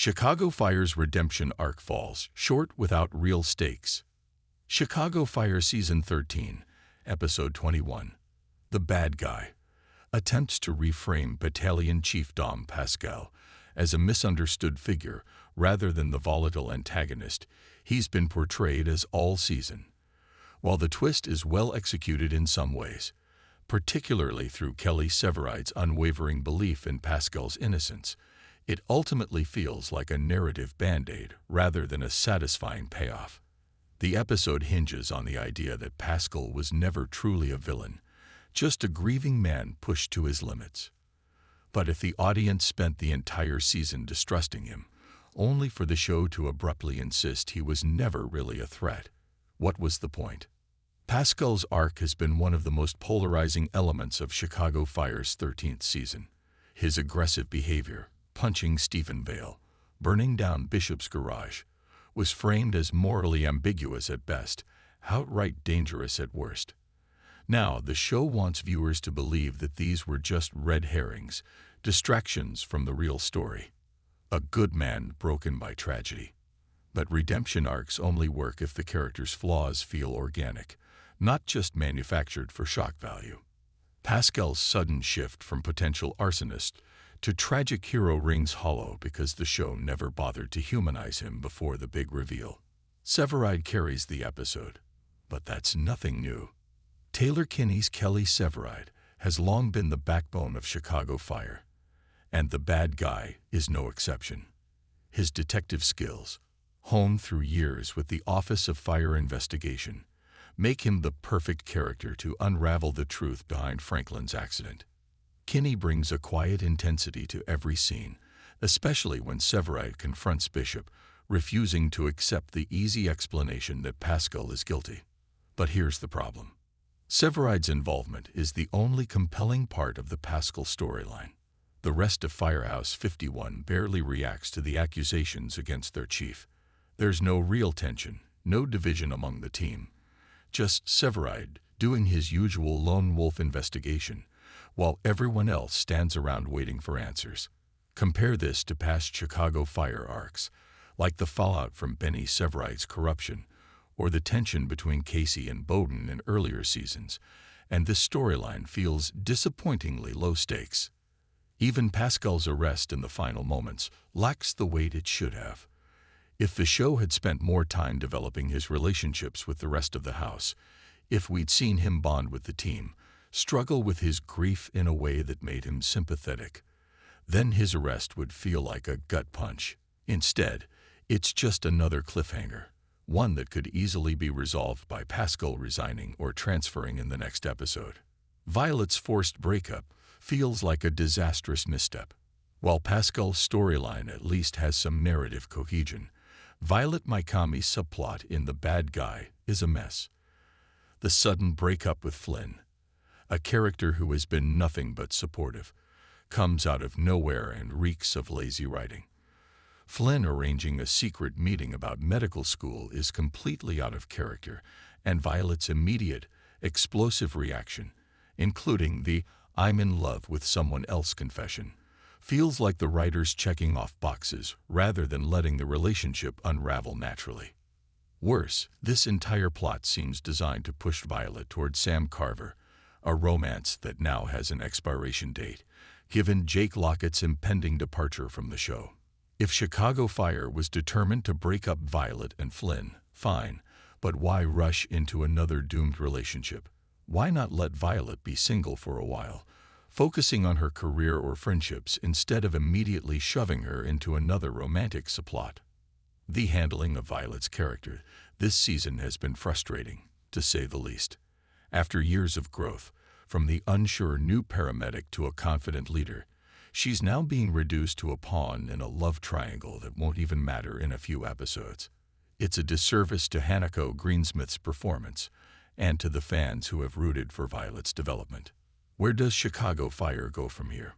Chicago Fire's redemption arc falls short without real stakes. Chicago Fire Season 13, Episode 21. The Bad Guy attempts to reframe Battalion Chief Dom Pascal as a misunderstood figure rather than the volatile antagonist he's been portrayed as all season. While the twist is well executed in some ways, particularly through Kelly Severide's unwavering belief in Pascal's innocence, it ultimately feels like a narrative band-aid rather than a satisfying payoff. The episode hinges on the idea that Pascal was never truly a villain, just a grieving man pushed to his limits. But if the audience spent the entire season distrusting him, only for the show to abruptly insist he was never really a threat, what was the point? Pascal's arc has been one of the most polarizing elements of Chicago Fire's 13th season. His aggressive behavior, punching Stephen Vale, burning down Bishop's garage, was framed as morally ambiguous at best, outright dangerous at worst. Now, the show wants viewers to believe that these were just red herrings, distractions from the real story. A good man broken by tragedy. But redemption arcs only work if the character's flaws feel organic, not just manufactured for shock value. Pascal's sudden shift from potential arsonist to tragic hero rings hollow because the show never bothered to humanize him before the big reveal. Severide carries the episode, but that's nothing new. Taylor Kinney's Kelly Severide has long been the backbone of Chicago Fire, and the bad guy is no exception. His detective skills, honed through years with the Office of Fire Investigation, make him the perfect character to unravel the truth behind Franklin's accident. Kinney brings a quiet intensity to every scene, especially when Severide confronts Bishop, refusing to accept the easy explanation that Pascal is guilty. But here's the problem. Severide's involvement is the only compelling part of the Pascal storyline. The rest of Firehouse 51 barely reacts to the accusations against their chief. There's no real tension, no division among the team. Just Severide doing his usual lone wolf investigation, while everyone else stands around waiting for answers. Compare this to past Chicago Fire arcs, like the fallout from Benny Severide's corruption, or the tension between Casey and Bowden in earlier seasons, and this storyline feels disappointingly low stakes. Even Pascal's arrest in the final moments lacks the weight it should have. If the show had spent more time developing his relationships with the rest of the house, if we'd seen him bond with the team, struggle with his grief in a way that made him sympathetic, then his arrest would feel like a gut punch. Instead, it's just another cliffhanger, one that could easily be resolved by Pascal resigning or transferring in the next episode. Violet's forced breakup feels like a disastrous misstep. While Pascal's storyline at least has some narrative cohesion, Violet Mikami's subplot in The Bad Guy is a mess. The sudden breakup with Flynn, a character who has been nothing but supportive, comes out of nowhere and reeks of lazy writing. Flynn arranging a secret meeting about medical school is completely out of character, and Violet's immediate, explosive reaction, including the "I'm in love with someone else" confession, feels like the writers checking off boxes rather than letting the relationship unravel naturally. Worse, this entire plot seems designed to push Violet toward Sam Carver, a romance that now has an expiration date, given Jake Lockett's impending departure from the show. If Chicago Fire was determined to break up Violet and Flynn, fine, but why rush into another doomed relationship? Why not let Violet be single for a while, focusing on her career or friendships instead of immediately shoving her into another romantic subplot? The handling of Violet's character this season has been frustrating, to say the least. After years of growth, from the unsure new paramedic to a confident leader, she's now being reduced to a pawn in a love triangle that won't even matter in a few episodes. It's a disservice to Hanako Greensmith's performance and to the fans who have rooted for Violet's development. Where does Chicago Fire go from here?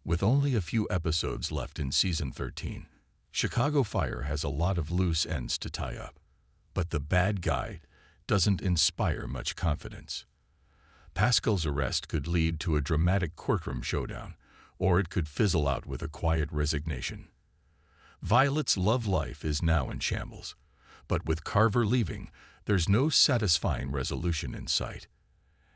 With only a few episodes left in Season 13, Chicago Fire has a lot of loose ends to tie up, but the bad guy doesn't inspire much confidence. Pascal's arrest could lead to a dramatic courtroom showdown, or it could fizzle out with a quiet resignation. Violet's love life is now in shambles. But with Carver leaving, there's no satisfying resolution in sight.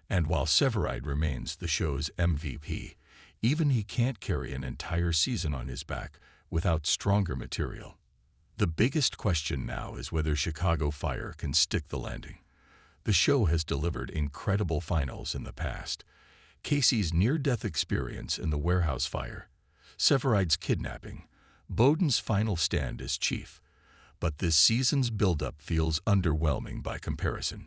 And while Severide remains the show's MVP, even he can't carry an entire season on his back without stronger material. The biggest question now is whether Chicago Fire can stick the landing. The show has delivered incredible finals in the past. Casey's near-death experience in the warehouse fire, Severide's kidnapping, Bowden's final stand as chief. But this season's build-up feels underwhelming by comparison.